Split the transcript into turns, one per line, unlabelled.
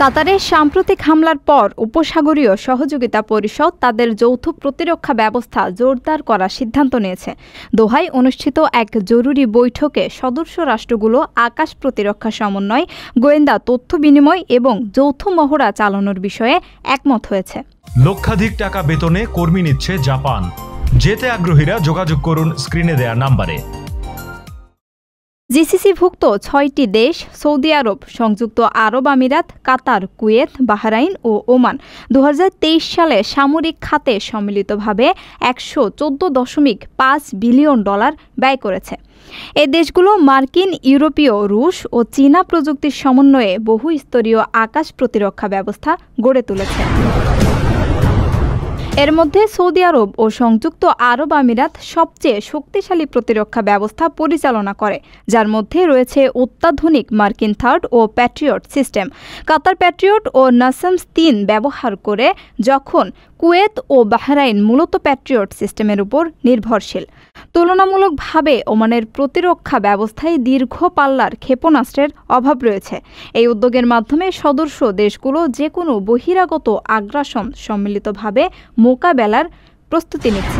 কাতারের সাম্প্রতিক হামলার পর উপসাগরীয় সহযোগিতা পরিষদ তাদের যৌথ প্রতিরক্ষা ব্যবস্থা জোরদার করার সিদ্ধান্ত নিয়েছে। দোহায় অনুষ্ঠিত এক জরুরি বৈঠকে সদস্য রাষ্ট্রগুলো আকাশ প্রতিরক্ষা সমন্বয়, গোয়েন্দা তথ্য বিনিময় এবং যৌথ মহড়া চালানোর বিষয়ে একমত হয়েছে।
লক্ষাধিক টাকা বেতনে কর্মী নিচ্ছে জাপান। যেতে আগ্রহীরা যোগাযোগ করুন স্ক্রিনে দেয়া নাম্বারে।
জিসিসিভুক্ত ৬টি দেশ সৌদি আরব, সংযুক্ত আরব আমিরাত, কাতার, কুয়েত, বাহরাইন ও ওমান ২০২৩ সালে সামরিক খাতে সম্মিলিতভাবে $১১৪.৫ বিলিয়ন ব্যয় করেছে। এই দেশগুলো মার্কিন, ইউরোপীয়, রুশ ও চীনা প্রযুক্তির সমন্বয়ে বহুস্তরীয় আকাশ প্রতিরক্ষা ব্যবস্থা গড়ে তুলেছে। এর মধ্যে সৌদি আরব ও সংযুক্ত আরব আমিরাত সবচেয়ে শক্তিশালী প্রতিরক্ষা ব্যবস্থা পরিচালনা করে, যার মধ্যে রয়েছে অত্যাধুনিক মার্কিন থার্ড ও প্যাট্রিয়ট সিস্টেম। কাতার প্যাট্রিয়ট ও নাসামস-৩ ব্যবহার করে, যখন কুয়েত ও বাহরাইন মূলত প্যাট্রিয়ট সিস্টেমের উপর নির্ভরশীল। তুলনামূলকভাবে ওমানের প্রতিরক্ষা ব্যবস্থায় দীর্ঘ পাল্লার ক্ষেপণাস্ত্রের অভাব রয়েছে। এই উদ্যোগের মাধ্যমে সদস্য দেশগুলো যে কোনো বহিরাগত আগ্রাসন সম্মিলিতভাবে মোকাবেলার প্রস্তুতি নিচ্ছে।